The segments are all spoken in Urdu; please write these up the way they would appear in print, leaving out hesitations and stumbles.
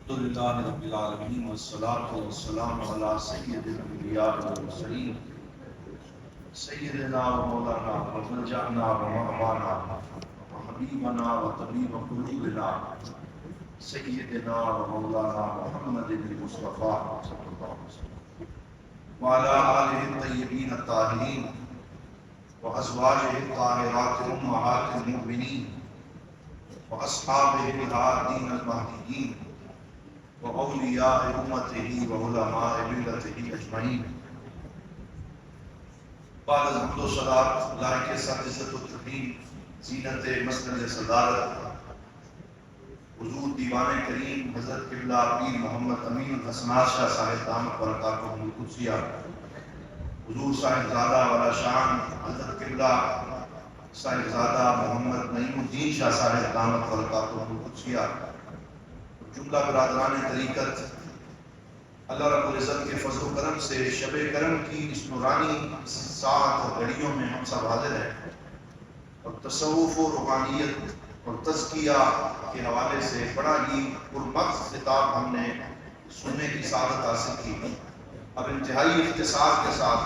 الحمد للہ رب العالمین والصلاة والسلام علی سید الانبیاء والمرسلین سیدنا و مولانا و ملجأنا و مأوانا و حبیبنا و طبیب قلوبنا سیدنا و مولانا محمد المصطفیٰ صلی اللہ علیہ وسلم وعلی آلہ الطیبین الطاہرین و ازواجہ الطاہرات امہات المؤمنین و اصحابہ الہادین المہدیین وأولياء أمته وعلماء ملته أجمعين. بعد الحمد والصلاة لائق ساتھ عزت و تقدیم زینت مسند صدارت حضور دیوان کریم حضرت قبلہ پیر محمد امین الحسنات شاہ صاحب دامت برکاتہ القدسیہ، حضور صاحبزادہ والا شان حضرت قبلہ صاحبزادہ محمد نعیم الدین شاہ صاحب دامت برکاتہ القدسیہ، جملہ برادران طریقت، اللہ رب العزت کے فضل و کرم سے شب کرم کی اس نورانی ساعت اور گھڑیوں میں ہم سب حاضر ہیں اور تصوف و روحانیت اور تزکیہ کے حوالے سے بڑا ہی پرمغز خطاب ہم نے سننے کی سعادت حاصل کی۔ اب انتہائی اختصار کے ساتھ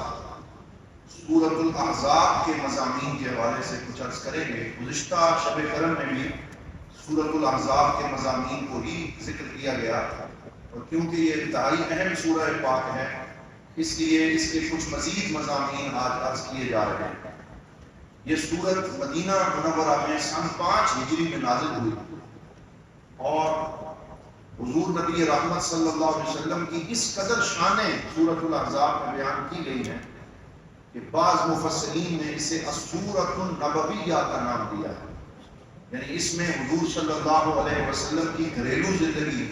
سورۃ الاحزاب کے مضامین کے حوالے سے کچھ عرض کریں گے۔ گزشتہ شب کرم میں بھی سورۃ الاحزاب کے مضامین کو ہی ذکر کیا گیا، اور کیونکہ یہ انتہائی اہم سورہ پاک ہے اس لیے اس کے کچھ مزید مضامین آج عرض کیے جا رہے ہیں۔ یہ سورت مدینہ منورہ میں سن 5 ہجری میں نازل ہوئی اور حضور نبی رحمت صلی اللہ علیہ وسلم کی اس قدر شانیں سورۃ الاحزاب میں بیان کی گئی ہیں کہ بعض مفسرین نے اسے السورۃ النبویہ کا نام دیا ہے، یعنی اس میں حضور صلی اللہ علیہ وسلم کی گھریلو زندگی،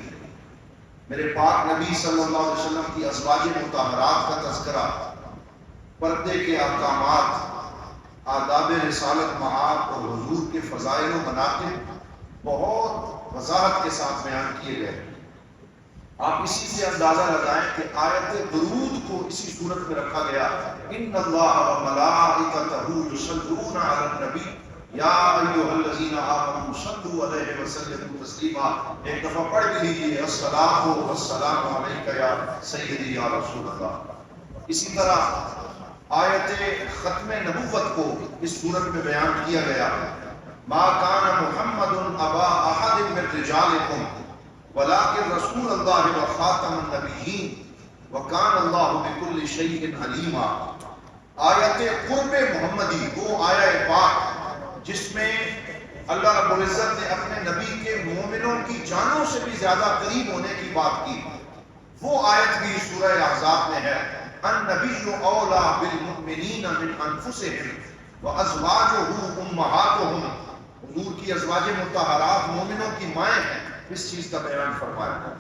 میرے پاک نبی صلی اللہ علیہ وسلم کی ازواج مطہرات کا تذکرہ، پردے کے احکامات، آداب رسالت معاد اور حضور کے فضائل و مناقب بہت وضاحت کے ساتھ بیان کیے گئے۔ آپ اسی سے اندازہ لگائیں کہ آیت درود کو اسی صورت میں رکھا گیا، ان اللہ و ملائکتہ یصلون علی النبی یا ایھا الذین آمنوا صلوا علیہ وسلموا تسلیما۔ ایک دفعہ پڑھ بھی لیجیے، الصلاۃ والسلام علیک یا سیدی یا رسول اللہ۔ اسی طرح آیت ختم نبوت کو اس صورت میں بیان کیا گیا، ما کان محمد ابا احد من رجالکم ولکن رسول اللہ وخاتم النبیین وکان اللہ بکل شیء علیما۔ آیت قرب محمدی، وہ آیت پاک جس میں اللہ رب العزت نے اپنے نبی کے مومنوں کی جانوں سے بھی زیادہ قریب ہونے کی بات کی، وہ آیت بھی سورہ احزاب میں ہے، النبی اولیٰ بالمؤمنین من انفسہم وازواجہ امہاتہم۔ حضور کی ازواج مطہرات مومنوں کی مائیں ہیں، اس چیز کا بیان فرمایا۔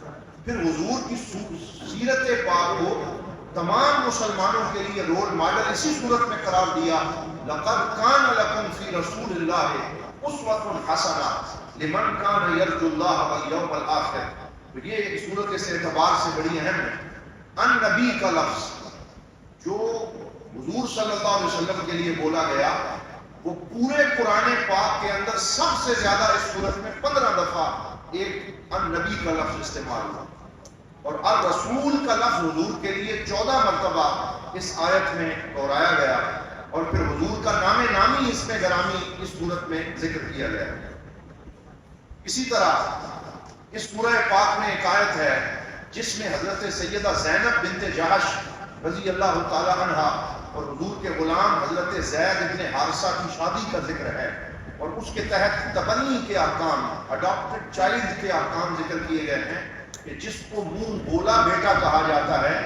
پھر حضور کی سیرت پاک کو تمام مسلمانوں کے لیے رول ماڈل اسی صورت میں قرار دیا، لقد کان لکم فی رسول اللہ اسوۃ حسنہ لمن کان یرجو اللہ والیوم الآخر۔ یہ صورت اس اعتبار سے بڑی اہم ہے، النبی کا لفظ جو حضور صلی اللہ علیہ وسلم کے لیے بولا گیا وہ پورے قرآن پاک کے اندر سب سے زیادہ اس صورت میں 15 دفعہ ایک النبی کا لفظ استعمال ہوا، اور الرسول کا لفظ حضور کے لیے 14 مرتبہ اس آیت میں دہرایا گیا، اور پھر حضور کا نام نامی اس میں گرامی اس صورت میں ذکر کیا گیا۔ اسی طرح اس سورہ پاک میں ایک آیت ہے جس میں حضرت سیدہ زینب بنت جحش رضی اللہ تعالی عنہ اور حضور کے غلام حضرت زید بن حارثہ کی شادی کا ذکر ہے، اور اس کے تحت تبنی کے احکام، اڈاپٹڈ چائلڈ کے احکام ذکر کیے گئے ہیں کہ جس کو منہ بولا بیٹا کہا جاتا ہے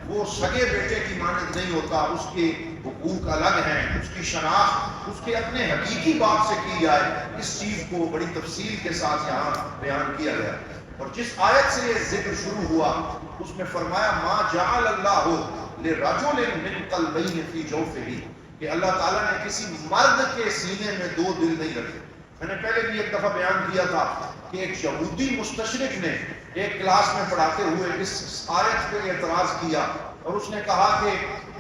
وہ سگے بیٹے کی مانند نہیں ہوتا، اس کے حقوق الگ ہیں، اس کی شناخت اس کے اپنے حقیقی باپ سے کی جائے، اس چیز کو بڑی تفصیل کے ساتھ یہاں بیان کیا گیا۔ اور جس آیت سے یہ ذکر شروع ہوا اس میں فرمایا ما جعل اللہ لرجل من قلبین فی جوفہ، کہ اللہ تعالیٰ نے کسی مرد کے سینے میں 2 دل نہیں رکھے۔ میں نے پہلے بھی ایک دفعہ بیان کیا تھا کہ ایک یہودی مستشرق نے ایک کلاس میں پڑھاتے ہوئے اس آیت پہ اعتراض کیا، اور اس نے کہا کہ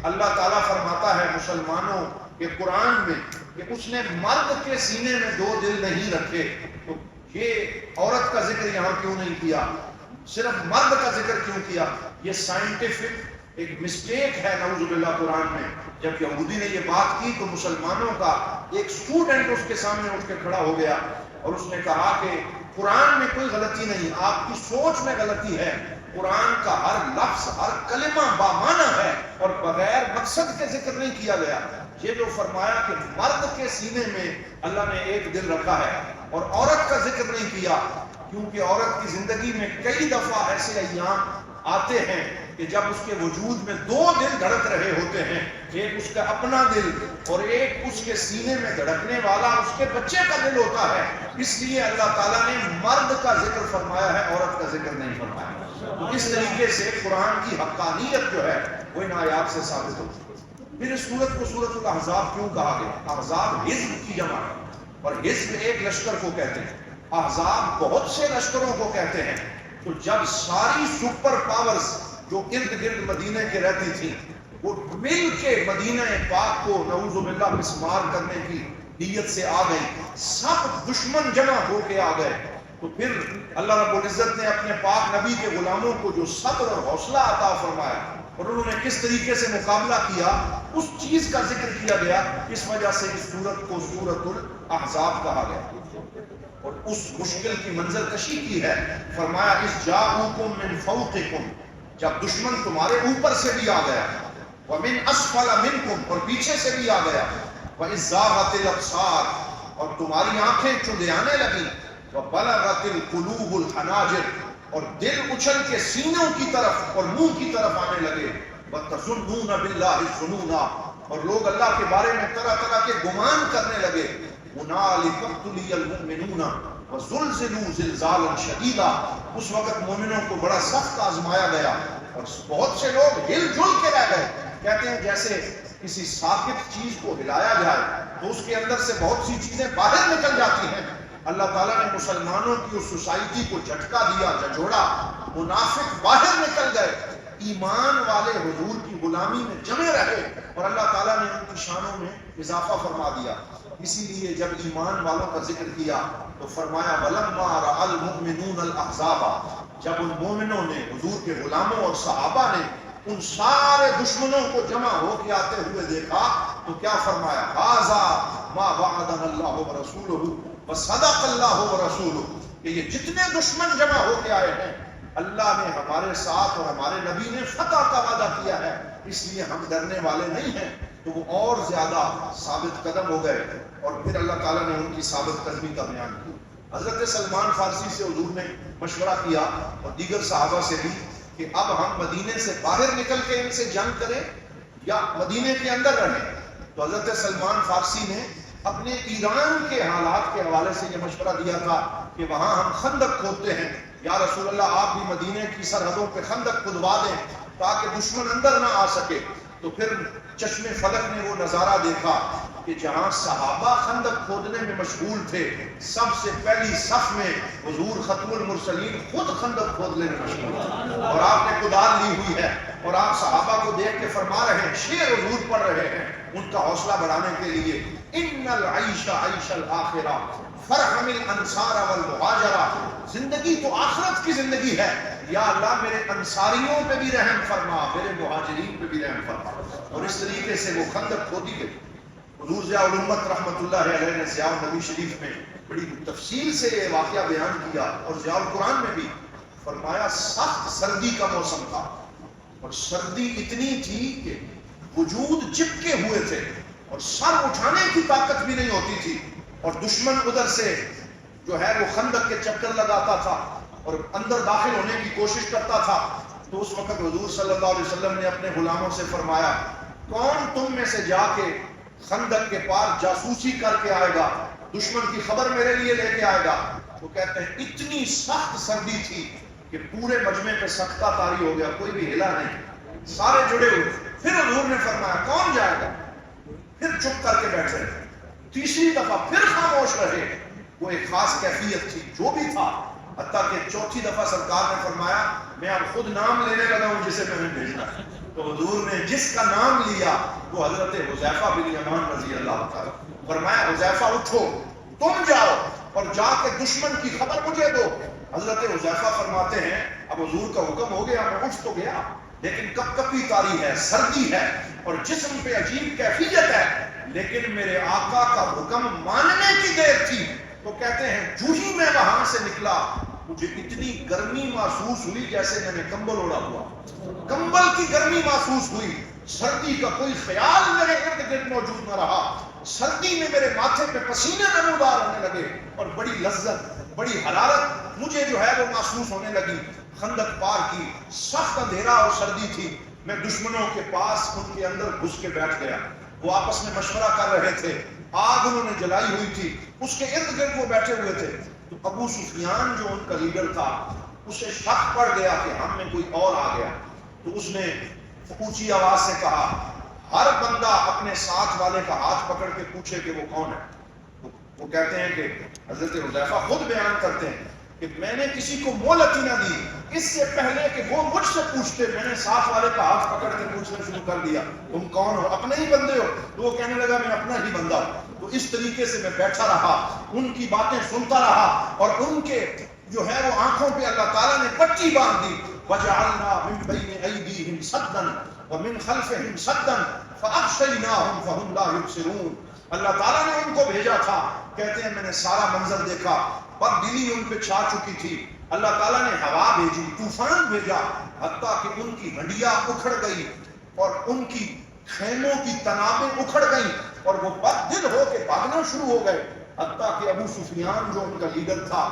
اللہ تعالیٰ فرماتا ہے مسلمانوں کے قرآن میں کہ اس نے مرد کے سینے میں 2 دل نہیں رکھے، تو یہ عورت کا ذکر یہاں کیوں نہیں کیا؟ صرف مرد کا ذکر کیوں کیا؟ یہ سائنٹیفک ایک مسٹیک ہے نعوذ باللہ قرآن میں. جب یہودی نے یہ بات کی تو مسلمانوں کا ایک اسٹوڈنٹ اس کے سامنے اٹھ کے کھڑا ہو گیا اور اس نے کہا کہ قرآن میں کوئی غلطی نہیں، آپ کی سوچ میں غلطی ہے. قرآن کا ہر لفظ ہر کلمہ بامعنی ہے اور بغیر مقصد کے ذکر نہیں کیا گیا. یہ جو فرمایا کہ مرد کے سینے میں اللہ نے ایک دل رکھا ہے اور عورت کا ذکر نہیں کیا، کیونکہ عورت کی زندگی میں کئی دفعہ ایسے ایام آتے ہیں کہ جب اس کے وجود میں دو دل دھڑک رہے ہوتے ہیں، ایک اس کا اپنا دل اور ایک اس کے سینے میں دھڑکنے والا اس کے بچے کا دل ہوتا ہے. اس لیے اللہ تعالیٰ نے مرد کا ذکر فرمایا ہے، عورت کا ذکر نہیں فرمایا. تو اس طریقے سے قرآن کی حقانیت جو ہے وہ ان آیات سے ثابت ہوتی ہے. پھر اس سورت کو سورت الاحزاب کیوں کہا گیا؟ احزاب حزب کی جمع ہے اور حزب ایک لشکر کو کہتے ہیں، احزاب بہت سے لشکروں کو کہتے ہیں. تو جب ساری سپر پاورز جو ارد گرد مدینے کے رہتی تھیں وہ مل کے مدینہ پاک کو نعوذ باللہ مسمار کرنے کی نیت سے آ گئی، سب دشمن جمع ہو کے آ گئے، تو پھر اللہ رب العزت نے اپنے پاک نبی کے غلاموں کو جو صبر اور حوصلہ عطا فرمایا اور انہوں نے کس طریقے سے مقابلہ کیا، اس چیز کا ذکر کیا گیا. اس وجہ سے اس سورت کو سورت الاحزاب کہا گیا اور اس مشکل کی منظر کشی کی ہے. فرمایا اس جاؤکم من فوقکم، جب دشمن تمہارے اوپر سے بھی آ گیا، ومن اسفل منکم، اور پیچھے سے بھی آ گیا، وَإِذْ زَاغَتِ الْأَبْصَارُ، اور تمہاری آنکھیں چندیانے لگیں، وَبَلَغَتِ الْقُلُوبُ الْحَنَاجِرَ، اور دل اچھل کے سینوں کی طرف اور منہ کی طرف آنے لگے، وَتَظُنُّونَ بِاللَّهِ الظُّنُونَ، اور لوگ اللہ کے بارے میں طرح طرح کے گمان کرنے لگے. هُنَالِكَ ابْتُلِيَ الْمُؤْمِنُونَ وَزُلْزِلُوا زِلْزَالًا شَدِيدًا، اس وقت مومنوں کو بڑا سخت آزمایا گیا اور بہت سے لوگ ہل جل کے رہ گئے. کہتے ہیں جیسے کسی ساکت چیز کو ہلایا جائے تو اس کے اندر سے بہت سی چیزیں باہر نکل جاتی ہیں. اللہ تعالیٰ نے مسلمانوں کی اس سوسائٹی کو جھٹکا دیا، جھنجھوڑا، منافق باہر نکل گئے، ایمان والے حضور کی غلامی میں جمے رہے اور اللہ تعالیٰ نے ان کی شانوں میں اضافہ فرما دیا. اسی لیے جب ایمان والوں کا ذکر کیا تو فرمایا وَلَمَّا رَأَى الْمُؤْمِنُونَ الْأَحْزَابَ، جب ان مومنوں نے حضور کے غلاموں اور صحابہ نے ان سارے دشمنوں کو جمع ہو کے آتے ہوئے دیکھا تو کیا فرمایا؟ هَذَا مَا وَعَدَنَا اللَّهُ وَرَسُولُهُ وَصَدَقَ اللَّهُ وَرَسُولُهُ، کہ یہ جتنے دشمن جمع ہو کے آئے ہیں اللہ نے ہمارے ساتھ اور ہمارے نبی نے فتح کا وعدہ کیا ہے، اس لیے ہم ڈرنے والے نہیں ہیں. تو وہ اور زیادہ ثابت قدم ہو گئے اور پھر اللہ تعالیٰ نے ان کی ثابت قدمی کا بیان کیا. حضرت سلمان فارسی سے حضور نے مشورہ کیا اور دیگر صحابہ سے بھی کہ اب ہم مدینے سے باہر نکل کے ان سے جنگ کریں یا مدینے کے اندر رہیں. تو حضرت سلمان فارسی نے اپنے ایران کے حالات کے حوالے سے یہ مشورہ دیا تھا کہ وہاں ہم خندق کھودتے ہیں، یا رسول اللہ آپ بھی مدینے کی سرحدوں پہ خندق کھدوا دیں تاکہ دشمن اندر نہ آ سکے. تو پھر چشم فلک نے وہ نظارہ دیکھا کہ جہاں صحابہ خندق کھودنے میں مشغول تھے، سب سے پہلی صف میں حضور ختم المرسلین خود خندق کھودنے میں مشغول ہیں اور آپ نے کدال لی ہوئی ہے اور آپ صحابہ کو دیکھ کے فرما رہے ہیں، شعر حضور پڑھ رہے ہیں ان کا حوصلہ بڑھانے کے لیے، ان العیش عیش الاخرہ فرحم الانصار والمہاجرہ، زندگی تو آخرت کی زندگی ہے، یا اللہ میرے انصاریوں پہ بھی رحم فرما، میرے مہاجرین پہ بھی رحم فرما. اور اس طریقے سے وہ خندق کھودی گئی. حضور ضیاء الامت رحمۃ اللہ علیہ نے ضیاء النبی شریف میں بڑی تفصیل سے یہ واقعہ بیان کیا اور ضیاء القرآن میں بھی فرمایا سخت سردی کا موسم تھا اور سردی اتنی تھی کہ وجود چپکے ہوئے تھے اور سر اٹھانے کی طاقت بھی نہیں ہوتی تھی اور دشمن ادھر سے جو ہے وہ خندق کے چکر لگاتا تھا اور اندر داخل ہونے کی کوشش کرتا تھا. تو اس وقت حضور صلی اللہ علیہ وسلم نے اپنے غلاموں سے فرمایا کون تم میں سے جا کے خندق کے پار جاسوسی کر کے آئے گا، دشمن کی خبر میرے لیے لے کے آئے گا. وہ کہتے ہیں اتنی سخت سردی تھی کہ پورے مجمع پہ سکتہ طاری ہو گیا، کوئی بھی ہلا نہیں، سارے جڑے ہوئے. پھر حضور نے فرمایا کون جائے گا، پھر چپ کر کے بیٹھ رہے. تیسری دفعہ پھر خاموش رہے. وہ ایک خاص کیفیت تھی جو بھی تھا، حتیٰ کہ چوتھی دفعہ سرکار نے فرمایا میں اب خود نام لینے لگا ہوں جسے میں نے بھیجنا ہے. تو حضور نے جس کا نام لیا وہ حضرت حذیفہ بن یمان رضی اللہ تعالیٰ. فرمایا حذیفہ اٹھو، تم جاؤ اور جا کے دشمن کی خبر مجھے دو. حضرت حذیفہ فرماتے ہیں اب حضور کا حکم ہو گیا، میں اٹھ تو گیا، لیکن کپ کپی طاری ہے، سردی ہے اور جسم پہ عجیب کیفیت ہے، لیکن میرے آقا کا حکم ماننے کی دیر تھی۔ تو کہتے ہیں جو ہی میں وہاں سے نکلا مجھے اتنی گرمی محسوس ہوئی جیسے میں نے کمبل اوڑھا ہوا، کمبل کی گرمی محسوس ہوئی، سردی کا کوئی خیال میرے ارد گرد موجود نہ رہا، سردی میں میرے ماتھے پہ پسینے نمودار ہونے لگے اور بڑی لذت، بڑی حرارت مجھے جو ہے وہ محسوس ہونے لگی۔ خندق پار کی، سخت اندھیرا اور سردی تھی، میں دشمنوں کے پاس ان کے اندر گھس کے بیٹھ گیا، وہ آپس میں مشورہ کر رہے تھے، آگ انہوں نے جلائی ہوئی تھی، اس کے ارد گرد وہ بیٹھے ہوئے تھے۔ تو ابو سفیان جو ان کا لیڈر تھا اسے شک پڑ گیا کہ ہم میں کوئی اور آ گیا، تو اس نے اونچی آواز سے کہا ہر بندہ اپنے ساتھ والے کا ہاتھ پکڑ کے پوچھے کہ وہ کون ہے۔ وہ کہتے ہیں کہ حضرت حذیفہ خود بیان کرتے ہیں کہ میں نے کسی کو مہلت ہی نہ دی، اس سے پہلے کہ وہ مجھ سے پوچھتے میں نے ساتھ والے کا ہاتھ پکڑ کے پوچھنا شروع کر دیا تم کون ہو، اپنے ہی بندے ہو؟ تو وہ کہنے لگا میں اپنا ہی بندہ ہوں۔ تو اس طریقے سے میں بیٹھا رہا، ان کی باتیں سنتا رہا، اور ان کے جو ہے وہ آنکھوں پہ اللہ تعالیٰ نے پٹی باندھ دی، وَجَعَلْنَا مِن بَيْنِ أَيْدِيهِمْ سَدًّا وَمِن خَلْفِهِمْ سَدًّا فَأَغْشَيْنَاهُمْ فَهُمْ لَا يُبْصِرُونَ۔ اللہ تعالیٰ نے ان کو بھیجا تھا، کہتے ہیں میں نے سارا منظر دیکھا، بددلی ان پہ چھا چکی تھی، اللہ تعالیٰ نے ہوا بھیجی، طوفان بھیجا، حتیٰ کہ ان کی ہڈیاں اکھڑ گئی اور ان کی خیموں کی تنابیں اکھڑ گئیں اور وہ بددل ہو کے بھاگنا شروع ہو گئے، حتیٰ کہ ابو سفیان جو ان کا لیڈر تھا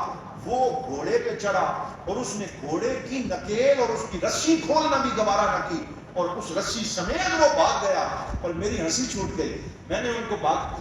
وہ گھوڑے پہ چڑھا اور اس نے گھوڑے کی نکیل اور اس کی رسی کھولنا بھی گوارا نہ کی، اور اس رسی سمیت وہ بھاگ گیا اور میری ہنسی چھوٹ گئی۔ میں نے ان کو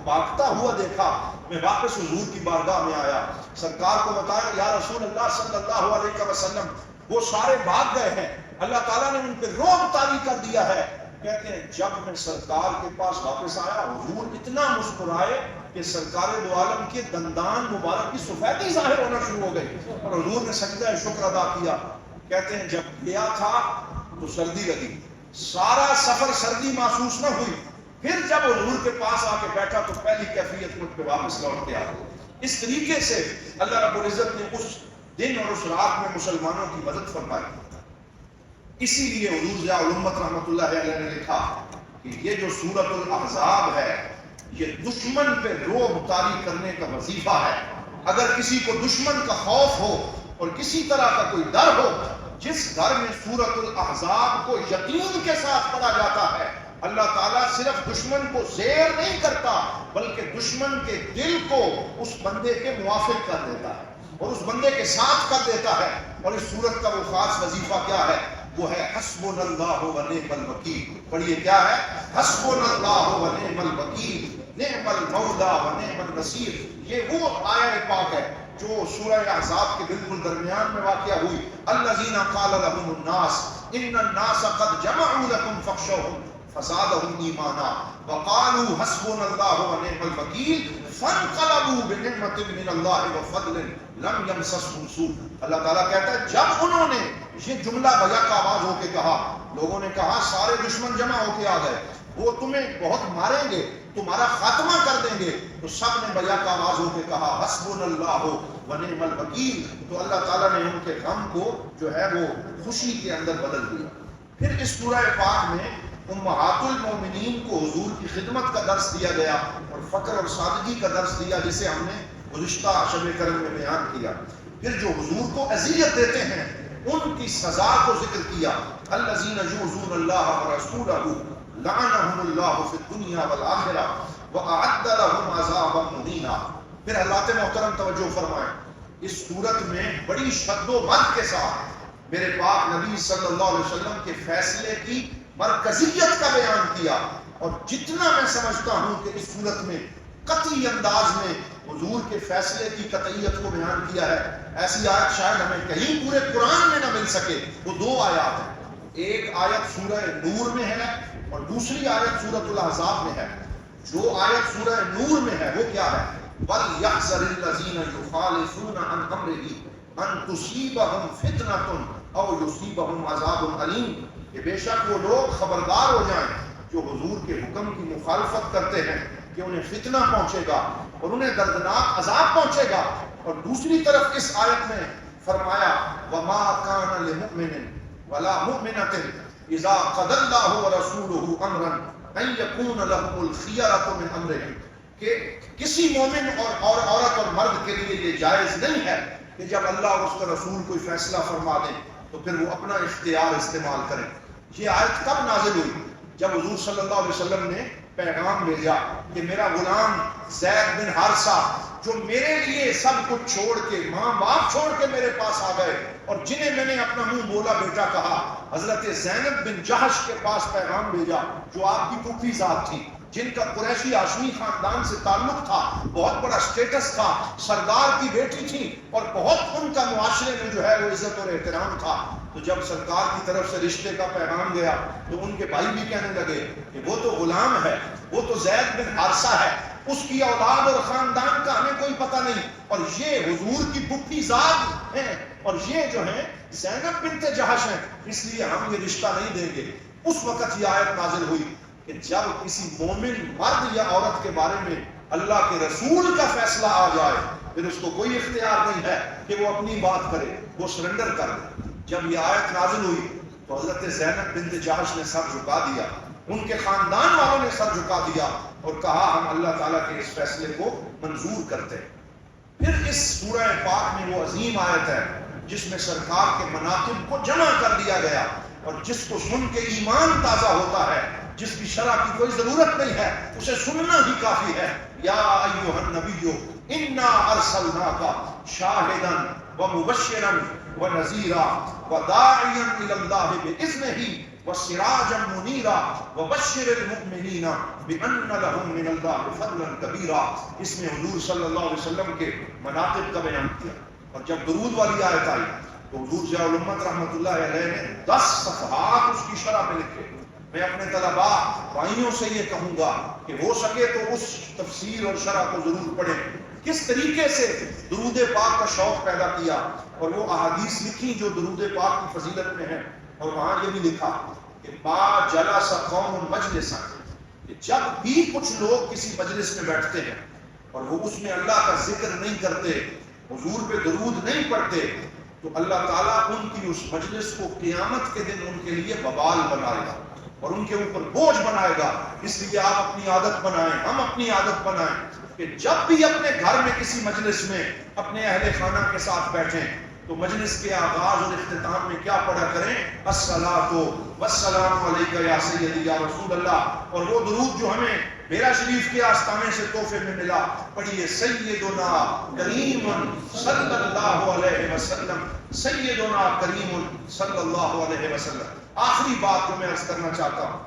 بھاگتا ہوا دیکھا، میں واپس حضور کی بارگاہ میں آیا، سرکار کو بتایا یا رسول اللہ صلی اللہ علیہ وسلم وہ سارے بھاگ گئے ہیں، اللہ تعالیٰ نے ان پہ رعب طاری کر دیا ہے۔ کہتے ہیں جب میں سرکار کے پاس واپس آیا حضور اتنا مسکرائے کہ سرکار دو عالم کے دندان مبارک کی سفیدی ظاہر ہونا شروع ہو گئی اور حضور نے سجدہ شکر ادا کیا۔ کہتے ہیں جب گیا تھا تو سردی لگی، سارا سفر سردی محسوس نہ ہوئی، پھر جب حضور کے پاس آ کے بیٹھا تو پہلی کیفیت مجھ پہ واپس لوٹ کے آ گئی۔ اس طریقے سے اللہ رب العزت نے اس دن اور اس رات میں مسلمانوں کی مدد فرمائی۔ اسی لیے حضور ضیاء الامت رحمۃ اللہ علیہ نے لکھا کہ یہ جو سورۃ الاحزاب ہے یہ دشمن پہ رعب طاری کرنے کا وظیفہ ہے۔ اگر کسی کو دشمن کا خوف ہو اور کسی طرح کا کوئی ڈر ہو، جس گھر میں سورۃ الاحزاب کو یقین کے ساتھ پڑھا جاتا ہے، اللہ تعالیٰ صرف دشمن کو زیر نہیں کرتا بلکہ دشمن کے دل کو اس بندے کے موافق کر دیتا ہے اور اس بندے کے ساتھ کر دیتا ہے۔ اور اس سورت کا وہ خاص وظیفہ کیا ہے؟ وہ ہے حسبنا اللہ و نعم الوکیل۔ پڑھیے کیا ہے؟ حسبنا اللہ و نعم الوکیل، نعم المولا و نعم النصیر۔ یہ وہ آیہ پاک ہے جو سورہ احزاب کے بالکل درمیان میں واقع ہوئی۔ الذین قال لهم الناس ان الناس قد جمعوا لكم فاخشوهم فزادهم ایمانا وقالوا حسبنا اللہ و نعم الوکیل فانقلبوا بنعمۃ من اللہ وفضل لم یمسسهم سوء۔ اللہ تعالیٰ کہتا ہے جب انہوں نے یہ جملہ بیک آواز ہو کے کہا، لوگوں نے کہا سارے دشمن جمع ہو کے آ گئے، وہ تمہیں بہت ماریں گے، تمہارا خاتمہ کر دیں گے، تو سب نے بیک آواز ہو کے کہا حسبنا اللہ و نعم الوکیل۔ تو اللہ تعالیٰ نے ان کے غم کو جو ہے وہ خوشی کے اندر بدل دیا۔ پھر اس سورہ پاک میں امہات المومنین کو حضور کی خدمت کا درس دیا گیا اور فقر اور سادگی کا درس دیا، جسے ہم نے گزشتہ شب کرم میں بیان کیا۔ پھر جو حضور کو اذیت دیتے ہیں ان کی سزا کو ذکر کیا، الذین یؤذون اللہ ورسولہ لعنہم اللہ فی الدنیا والآخرہ واعد لهم عذابا مہینا۔ پھر اللہ محترم توجہ فرمائیں، اس صورت میں بڑی شد و مد کے ساتھ میرے پاک نبی صلی اللہ علیہ وسلم کے فیصلے کی مرکزیت کا بیان کیا، اور جتنا میں سمجھتا ہوں کہ اس صورت میں قطعی انداز میں حضور کے فیصلے کی قطعیت کو بیان کیا ہے، ایسی آیت شاید ہمیں کہیں پورے قرآن میں نہ مل سکے۔ وہ دو آیات ہیں، ایک آیت سورہ نور میں ہے اور دوسری آیت سورۃ الاحزاب میں ہے۔ جو آیت سورہ نور میں ہے وہ کیا ہے؟ وَلْيَحْذَرِ الَّذِينَ يُخَالِفُونَ عَنْ أَمْرِهِ أَن تُصِيبَهُمْ فِتْنَةٌ أَوْ يُصِيبَهُمْ عَذَابٌ أَلِيمٌ۔ کہ بے شک وہ لوگ خبردار ہو جائیں جو حضور کے حکم کی مخالفت کرتے ہیں کہ انہیں فتنہ پہنچے گا اور انہیں دردناک عذاب پہنچے گا۔ اور دوسری طرف اس آیت میں فرمایا وما كان لمؤمن ولا مؤمنة اذا قضى الله ورسوله امرا ان يكون لهم الخيرة من امرهم، کہ کسی مومن اور عورت اور مرد کے لیے یہ جائز نہیں ہے کہ جب اللہ اور اس کا رسول کوئی فیصلہ فرما دے تو پھر وہ اپنا اختیار استعمال کریں۔ یہ آیت کب نازل ہوئی؟ جب حضور صلی اللہ علیہ وسلم نے پیغام بھیجا کہ میرا غلام زید بن حارثہ جو میرے لیے سب کچھ چھوڑ کے، ماں باپ چھوڑ کے میرے پاس آ گئے، اور جنہیں میں نے اپنا منہ بولا بیٹا کہا، حضرت زینب بن جہش کے پاس پیغام بھیجا جو آپ کی پھوپھی ذات تھی، جن کا قریشی ہاشمی خاندان سے تعلق تھا، بہت بڑا سٹیٹس تھا، سردار کی بیٹی تھی، اور بہت ان کا معاشرے میں جو ہے وہ عزت اور احترام تھا۔ تو جب سرکار کی طرف سے رشتے کا پیغام گیا تو ان کے بھائی بھی کہنے لگے کہ وہ تو غلام ہے، وہ تو زید بن حارثہ ہے، اس کی اولاد اور خاندان کا ہمیں کوئی پتہ نہیں، اور یہ حضور کی پھوپھی ذات ہیں، اور یہ جو ہیں زینب بنت جہش ہیں، اس لیے ہم یہ رشتہ نہیں دیں گے۔ اس وقت یہ آیت نازل ہوئی کہ جب کسی مومن مرد یا عورت کے بارے میں اللہ کے رسول کا فیصلہ آ جائے پھر اس کو کوئی اختیار نہیں ہے کہ وہ اپنی بات کرے، وہ سرنڈر کر دے۔ جب یہ آیت نازل ہوئی تو حضرت زینب بنت جہش نے سر جھکا دیا، ان کے خاندان والوں نے سر جھکا دیا اور کہا ہم اللہ تعالیٰ کے اس فیصلے کو منظور کرتے ہیں۔ پھر اس سورہ پاک میں وہ عظیم آیت ہے جس میں سرکار کے مناقب کو جمع کر دیا گیا، اور جس کو سن کے ایمان تازہ ہوتا ہے، جس کی شرح کی کوئی ضرورت نہیں ہے، اسے سننا ہی کافی ہے۔ یا ایھا النبی انا ارسلناک شاہدا ومبشرا ونذیرا وداعیا الی اللہ باذنہ وسراجا منیرا وبشر المؤمنین بان لهم من اللہ فضلا کبیرا۔ اس میں حضور صلی اللہ علیہ وسلم کے مناقب کا بیان کیا، اور جب درود والی آیت آئی تو حضور ضیاء الامت رحمۃ اللہ علیہ نے 10 صفحات اس کی شرح پہ لکھے۔ میں اپنے طلباء بھائیوں سے یہ کہوں گا کہ ہو سکے تو اس تفسیر اور شرح کو ضرور پڑھیں، کس طریقے سے درود پاک کا شوق پیدا کیا، اور وہ احادیث لکھی جو درود پاک کی فضیلت میں ہیں، اور وہاں یہ بھی لکھا کہ ما جلس قوم مجلسا، کہ جب بھی کچھ لوگ کسی مجلس میں بیٹھتے ہیں اور وہ اس میں اللہ کا ذکر نہیں کرتے، حضور پہ درود نہیں پڑھتے، تو اللہ تعالیٰ ان کی اس مجلس کو قیامت کے دن ان کے لیے وبال بنائے گا اور ان کے اوپر بوجھ بنائے گا۔ اس لیے آپ اپنی عادت بنائیں، ہم اپنی عادت بنائیں کہ جب بھی اپنے گھر میں کسی مجلس میں اپنے اہل خانہ کے ساتھ بیٹھیں تو مجلس کے آغاز اور اختتام میں کیا پڑھا کریں؟ الصلاۃ والسلام علیک یا سیدی یا رسول اللہ، اور وہ درود جو ہمیں میرا شریف کے آستانے سے تحفے میں ملا، پڑھیے سیدنا کریم صلی اللہ علیہ وسلم، سیدنا کریم صلی اللہ علیہ وسلم۔ آخری بات جو میں عرض کرنا چاہتا ہوں،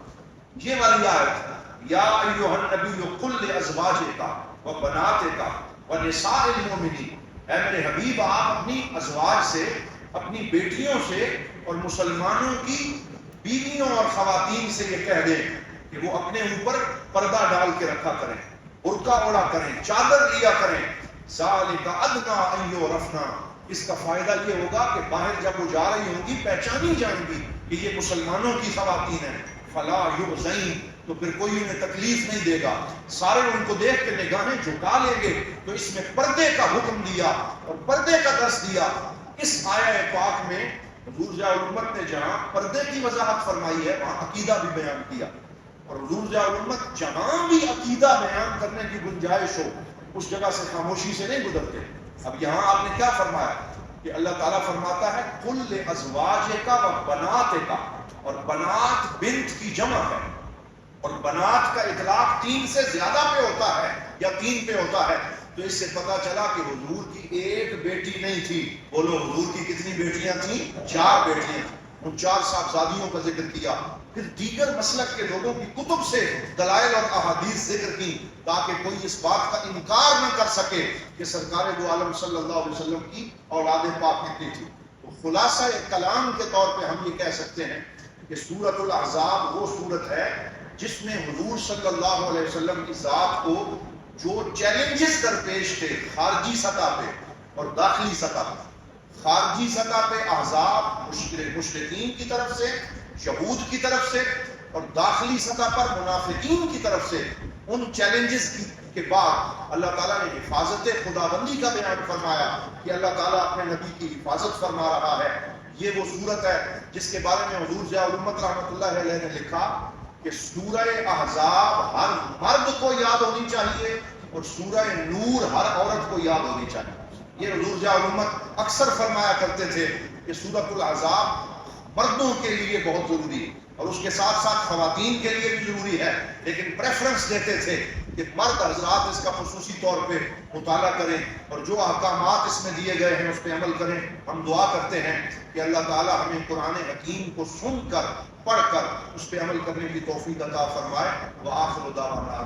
یہ والی آیت یا ایھا النبی قل لازواجک وبناتک ونساء المؤمنین، اے میرے حبیب آپ اپنی ازواج سے، اپنی بیٹیوں سے اور مسلمانوں کی بیویوں اور خواتین سے یہ کہہ دیں کہ وہ اپنے اوپر پردہ ڈال کے رکھا کریں، برقع اوڑا کریں، چادر لیا کریں۔ ذالک ادنیٰ ان یعرفن، اس کا فائدہ یہ ہوگا کہ باہر جب وہ جا رہی ہوں گی پہچانی جائیں گی کہ یہ مسلمانوں کی خواتین ہیں۔ فلا یؤذین، تو پھر کوئی انہیں تکلیف نہیں دے گا، سارے ان کو دیکھ کے نگاہیں جھکا لیں گے۔ تو اس میں پردے کا حکم دیا اور پردے کا درس دیا۔ اس آیہ پاک میں حضور ضیاء الامت نے جہاں پردے کی وضاحت فرمائی ہے وہاں عقیدہ بھی بیان کیا، اور حضور ضیاء الامت جہاں بھی عقیدہ بیان کرنے کی گنجائش ہو اس جگہ سے خاموشی سے نہیں گزرتے۔ اب یہاں آپ نے کیا فرمایا کہ اللہ تعالیٰ فرماتا ہے قل لازواجک وبناتک، اور بنات بنت کی جمع ہے، اور بنات کا اطلاق 3 سے زیادہ پہ ہوتا ہے یا 3 پہ ہوتا ہے، تو اس سے پتا چلا کہ حضور کی ایک بیٹی نہیں تھی۔ بولو حضور کی کتنی بیٹیاں تھیں؟ 4 بیٹیاں تھیں۔ ان 4 صاحبزادیوں کا ذکر کیا، پھر دیگر مسلک کے لوگوں کی کتب سے دلائل اور احادیث ذکر کی تاکہ کوئی اس بات کا انکار نہ کر سکے کہ سرکار دو عالم صلی اللہ علیہ وسلم کی اولاد پاک کتنی تھی۔ تو خلاصہ کلام کے طور پہ ہم یہ کہہ سکتے ہیں کہ سورۃ الاحزاب وہ سورت ہے جس میں حضور صلی اللہ علیہ وسلم کی ذات کو جو چیلنجز درپیش تھے خارجی سطح پہ اور داخلی سطح پہ، خارجی سطح پہ احزاب مشرکین کی طرف سے، یہود کی طرف سے، اور داخلی سطح پر منافقین کی طرف سے، ان چیلنجز کے بعد اللہ تعالیٰ نے حفاظت خداوندی کا بیان فرمایا کہ اللہ تعالیٰ اپنے نبی کی حفاظت فرما رہا ہے. یہ وہ صورت ہے جس کے بارے میں حضور ضیاء الامت رحمۃ اللہ علیہ نے لکھا کہ سورہ احزاب ہر مرد کو یاد ہونی چاہیے اور سورہ نور ہر عورت کو یاد ہونی چاہیے. یہ حضور ضیاء الامت اکثر فرمایا کرتے تھے کہ سورۃ الاحزاب مردوں کے لیے بہت ضروری ہے اور اس کے ساتھ ساتھ خواتین کے لیے بھی ضروری ہے، لیکن پریفرنس دیتے تھے کہ مرد حضرات اس کا خصوصی طور پہ مطالعہ کریں اور جو احکامات اس میں دیے گئے ہیں اس پہ عمل کریں. ہم دعا کرتے ہیں کہ اللہ تعالیٰ ہمیں قرآن حکیم کو سن کر پڑھ کر اس پہ عمل کرنے کی توفیق عطا فرمائے. وآخر دعوانا